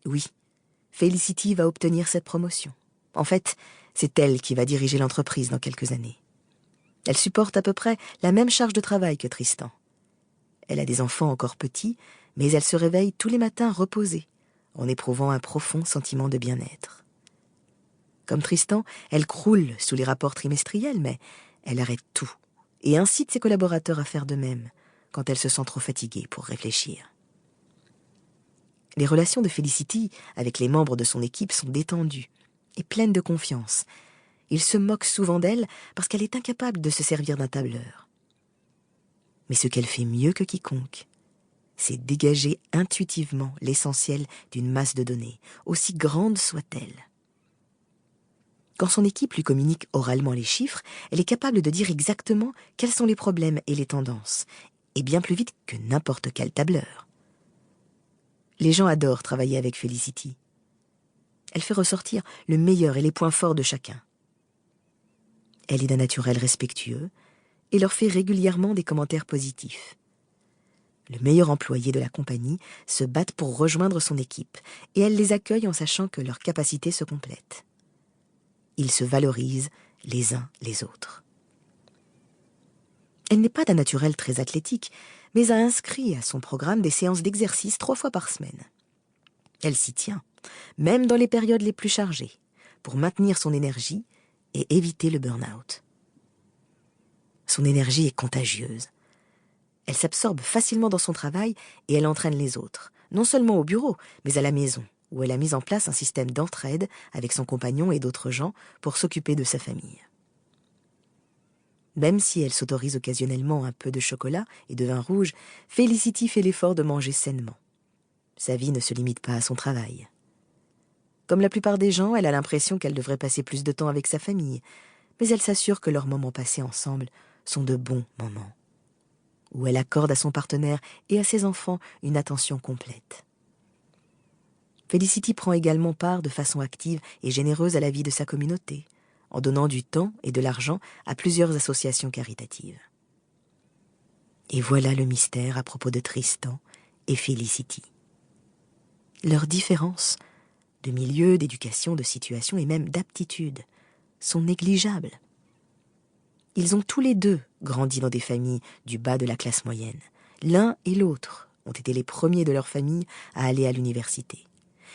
Oui, Felicity va obtenir cette promotion. En fait, c'est elle qui va diriger l'entreprise dans quelques années. Elle supporte à peu près la même charge de travail que Tristan. Elle a des enfants encore petits, mais elle se réveille tous les matins reposée, en éprouvant un profond sentiment de bien-être. Comme Tristan, elle croule sous les rapports trimestriels, mais elle arrête tout et incite ses collaborateurs à faire de même quand elle se sent trop fatiguée pour réfléchir. Les relations de Felicity avec les membres de son équipe sont détendues et pleines de confiance. Ils se moquent souvent d'elle parce qu'elle est incapable de se servir d'un tableur. Mais ce qu'elle fait mieux que quiconque, c'est dégager intuitivement l'essentiel d'une masse de données, aussi grande soit-elle. Quand son équipe lui communique oralement les chiffres, elle est capable de dire exactement quels sont les problèmes et les tendances, et bien plus vite que n'importe quel tableur. Les gens adorent travailler avec Felicity. Elle fait ressortir le meilleur et les points forts de chacun. Elle est d'un naturel respectueux et leur fait régulièrement des commentaires positifs. Le meilleur employé de la compagnie se battent pour rejoindre son équipe, et elle les accueille en sachant que leurs capacités se complètent. Ils se valorisent les uns les autres. Elle n'est pas d'un naturel très athlétique, mais a inscrit à son programme des séances d'exercice 3 fois par semaine. Elle s'y tient, même dans les périodes les plus chargées, pour maintenir son énergie et éviter le burn-out. Son énergie est contagieuse. Elle s'absorbe facilement dans son travail et elle entraîne les autres, non seulement au bureau, mais à la maison, où elle a mis en place un système d'entraide avec son compagnon et d'autres gens pour s'occuper de sa famille. Même si elle s'autorise occasionnellement un peu de chocolat et de vin rouge, Felicity fait l'effort de manger sainement. Sa vie ne se limite pas à son travail. Comme la plupart des gens, elle a l'impression qu'elle devrait passer plus de temps avec sa famille, mais elle s'assure que leurs moments passés ensemble sont de bons moments, où elle accorde à son partenaire et à ses enfants une attention complète. Felicity prend également part de façon active et généreuse à la vie de sa communauté, en donnant du temps et de l'argent à plusieurs associations caritatives. Et voilà le mystère à propos de Tristan et Felicity. Leurs différences de milieu, d'éducation, de situation et même d'aptitude sont négligeables. Ils ont tous les deux grandi dans des familles du bas de la classe moyenne. L'un et l'autre ont été les premiers de leur famille à aller à l'université.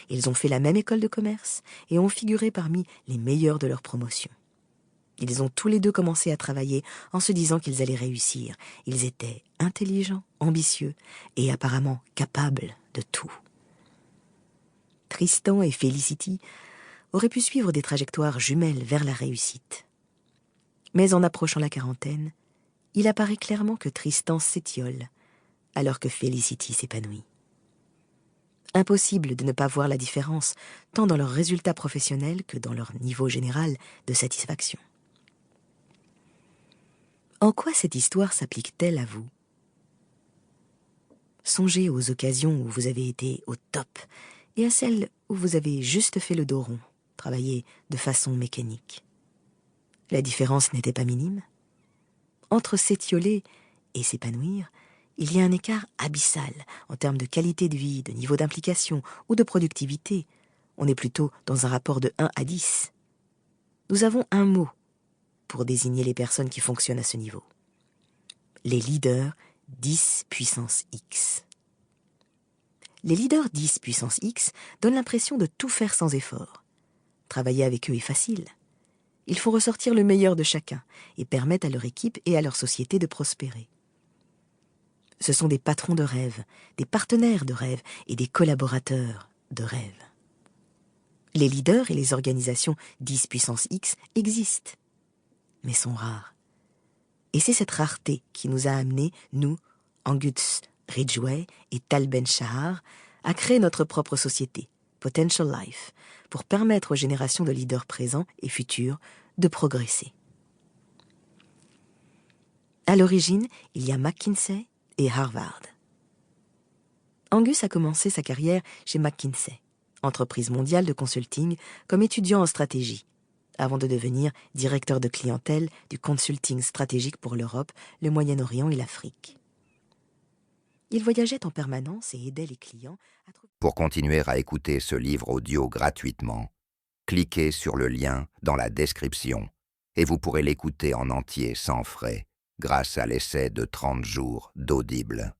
Ils ont fait la même école de commerce et ont figuré parmi les meilleurs de leur promotion. Ils ont tous les deux commencé à travailler en se disant qu'ils allaient réussir. Ils étaient intelligents, ambitieux et apparemment capables de tout. Tristan et Felicity auraient pu suivre des trajectoires jumelles vers la réussite. Mais en approchant la quarantaine, il apparaît clairement que Tristan s'étiole, alors que Felicity s'épanouit. Impossible de ne pas voir la différence, tant dans leurs résultats professionnels que dans leur niveau général de satisfaction. En quoi cette histoire s'applique-t-elle à vous ? Songez aux occasions où vous avez été au top et à celles où vous avez juste fait le dos rond, travaillé de façon mécanique. La différence n'était pas minime. Entre s'étioler et s'épanouir, il y a un écart abyssal en termes de qualité de vie, de niveau d'implication ou de productivité. On est plutôt dans un rapport de 1 à 10. Nous avons un mot pour désigner les personnes qui fonctionnent à ce niveau. Les leaders 10 puissance X. Les leaders 10 puissance X donnent l'impression de tout faire sans effort. Travailler avec eux est facile. Ils font ressortir le meilleur de chacun et permettent à leur équipe et à leur société de prospérer. Ce sont des patrons de rêve, des partenaires de rêve et des collaborateurs de rêve. Les leaders et les organisations 10 puissance X existent, mais sont rares. Et c'est cette rareté qui nous a amenés, nous, Angus Ridgway et Tal Ben-Shahar, à créer notre propre société, Potential Life, pour permettre aux générations de leaders présents et futurs de progresser. À l'origine, il y a McKinsey et Harvard. Angus a commencé sa carrière chez McKinsey, entreprise mondiale de consulting, comme étudiant en stratégie, avant de devenir directeur de clientèle du consulting stratégique pour l'Europe, le Moyen-Orient et l'Afrique. Il voyageait en permanence et aidait les clients à trouver... Pour continuer à écouter ce livre audio gratuitement, cliquez sur le lien dans la description et vous pourrez l'écouter en entier sans frais grâce à l'essai de 30 jours d'Audible.